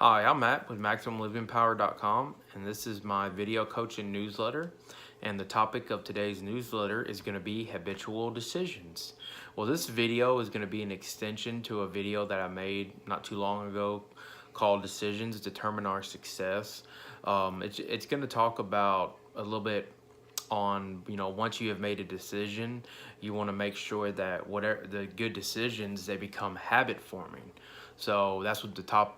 Hi, I'm Matt with MaximumLivingPower.com, and this is my video coaching newsletter. And the topic of today's newsletter is going to be habitual decisions. Well, this video is going to be an extension to a video that I made not too long ago called Decisions Determine Our Success. It's going to talk about a little bit on, once you have made a decision, you want to make sure that whatever the good decisions, they become habit forming. So that's what the topic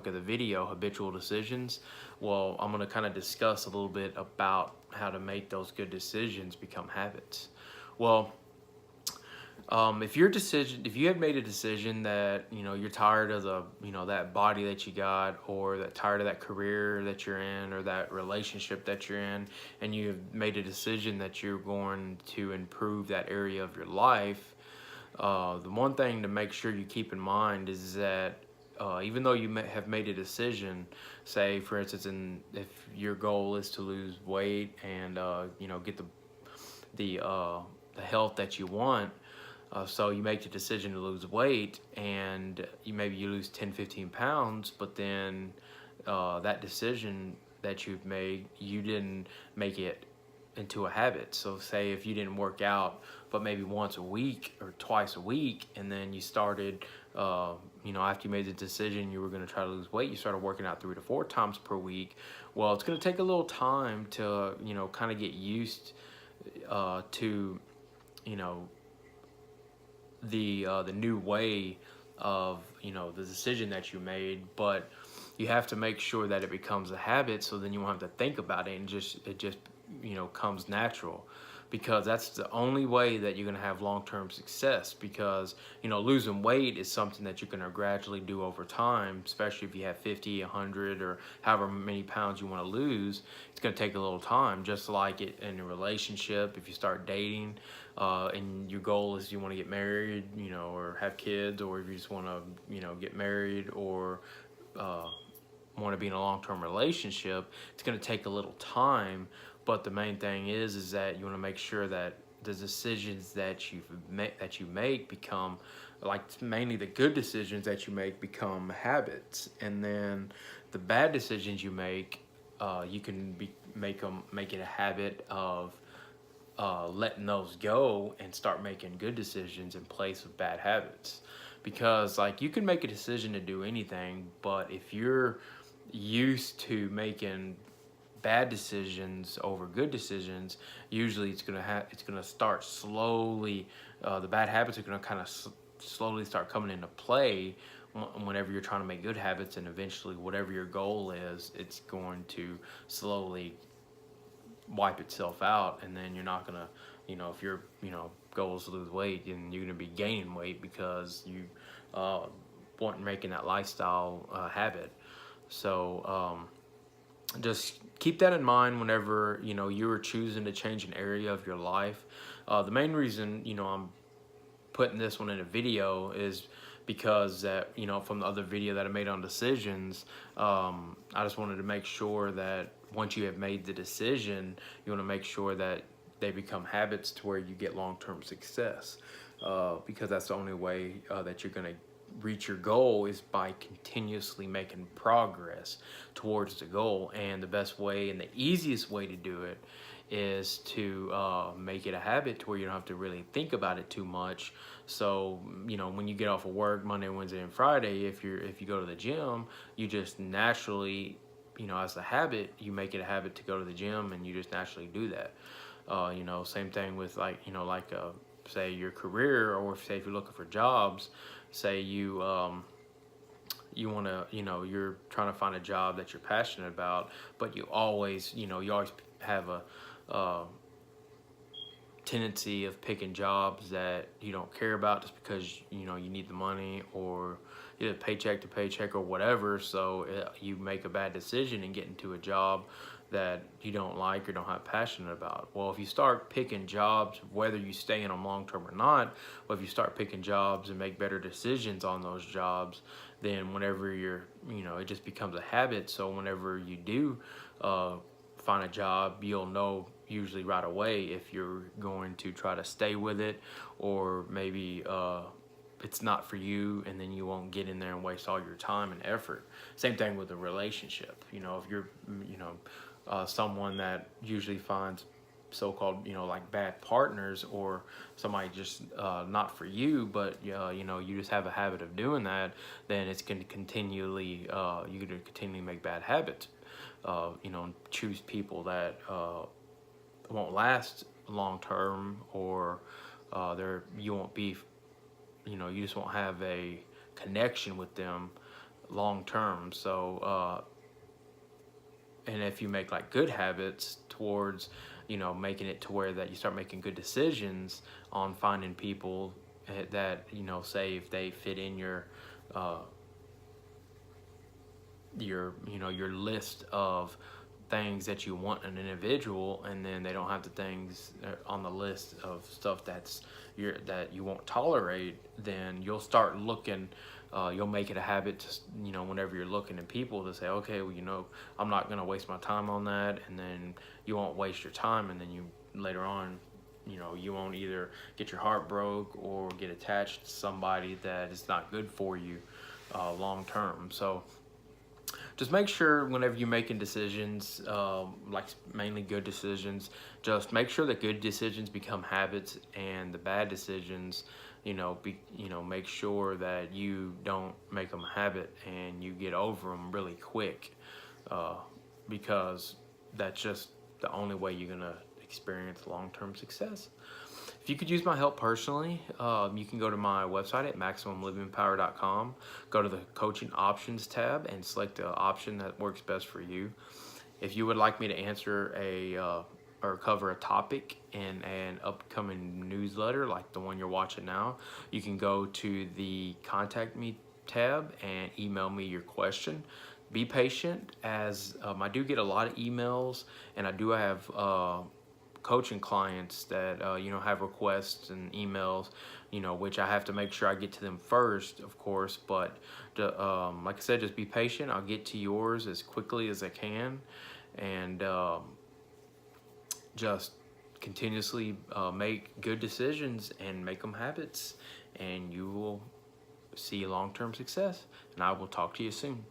of the video, habitual decisions. Well, I'm going to kind of discuss a little bit about how to make those good decisions become habits. Well, if you have made a decision that you're tired of that body that you got, or that tired of that career that you're in, or that relationship that you're in, and you've made a decision that you're going to improve that area of your life, the one thing to make sure you keep in mind is that even though you have made a decision, say for instance, if your goal is to lose weight and get the health that you want. So you make the decision to lose weight, and maybe you lose 10-15 pounds, but then that decision that you've made, you didn't make it into a habit. So say if you didn't work out but maybe once a week or twice a week, and then you started after you made the decision you were going to try to lose weight, you started working out 3 to 4 times per week. Well, it's going to take a little time to kind of get used to the new way of the decision that you made, but you have to make sure that it becomes a habit, so then you won't have to think about it, and it just comes natural, because that's the only way that you're going to have long-term success. Because losing weight is something that you're going to gradually do over time, especially if you have 50, 100, or however many pounds you want to lose. It's going to take a little time, just like it in a relationship. If you start dating and your goal is you want to get married, or have kids, or if you just want to get married, or want to be in a long-term relationship, it's going to take a little time. But the main thing is that you want to make sure that the decisions that you make become, like, mainly the good decisions that you make, become habits. And then the bad decisions you make, you can make it a habit of letting those go and start making good decisions in place of bad habits. Because, like, you can make a decision to do anything, but if you're used to making bad decisions over good decisions, usually it's gonna start slowly. The bad habits are gonna kind of slowly start coming into play whenever you're trying to make good habits, and eventually, whatever your goal is, it's going to slowly wipe itself out. And then you're not gonna, if your goal is to lose weight, and you're gonna be gaining weight because you weren't making that lifestyle habit. So just keep that in mind whenever you are choosing to change an area of your life. The main reason I'm putting this one in a video is because that from the other video that I made on decisions, I just wanted to make sure that once you have made the decision, you want to make sure that they become habits to where you get long-term success, because that's the only way that you're going to reach your goal, is by continuously making progress towards the goal. And the best way and the easiest way to do it is to make it a habit to where you don't have to really think about it too much. So when you get off of work Monday, Wednesday, and Friday, if you go to the gym, you just naturally, as a habit, you make it a habit to go to the gym, and you just naturally do that. Same thing with say your career, or say if you're looking for jobs. Say you want to, you're trying to find a job that you're passionate about, but you always have a tendency of picking jobs that you don't care about, just because you need the money, or either paycheck to paycheck or whatever. So you make a bad decision and get into a job that you don't like or don't have passion about. Well, if you start picking jobs, whether you stay in them long term or not, but if you start picking jobs and make better decisions on those jobs, then whenever it just becomes a habit. So whenever you do find a job, you'll know usually right away if you're going to try to stay with it, or maybe it's not for you, and then you won't get in there and waste all your time and effort. Same thing with a relationship. You know, if you're, someone that usually finds so-called, like bad partners, or somebody just not for you, but you just have a habit of doing that, then it's going to continually, you're going to continually make bad habits. Choose people that won't last long term, or you won't be, you just won't have a connection with them long term. So and if you make like good habits towards, making it to where that you start making good decisions on finding people that, say if they fit in uh, your list of things that you want in an individual, and then they don't have the things on the list of stuff that you won't tolerate, then you'll start looking. You'll make it a habit to, whenever you're looking at people, to say, okay, well, I'm not going to waste my time on that. And then you won't waste your time, and then you later on, you won't either get your heart broke or get attached to somebody that is not good for you long term. So just make sure whenever you're making decisions, like mainly good decisions, just make sure that good decisions become habits, and the bad decisions, make sure that you don't make them a habit and you get over them really quick, because that's just the only way you're gonna experience long-term success. If you could use my help personally, you can go to my website at MaximumLivingPower.com, go to the Coaching Options tab, and select the option that works best for you. If you would like me to answer or cover a topic in an upcoming newsletter like the one you're watching now, you can go to the Contact Me tab and email me your question. Be patient, as I do get a lot of emails, and I do have coaching clients that have requests and emails, which I have to make sure I get to them first, of course. But like I said, just be patient. I'll get to yours as quickly as I can, and just continuously make good decisions and make them habits, and you will see long-term success. And I will talk to you soon.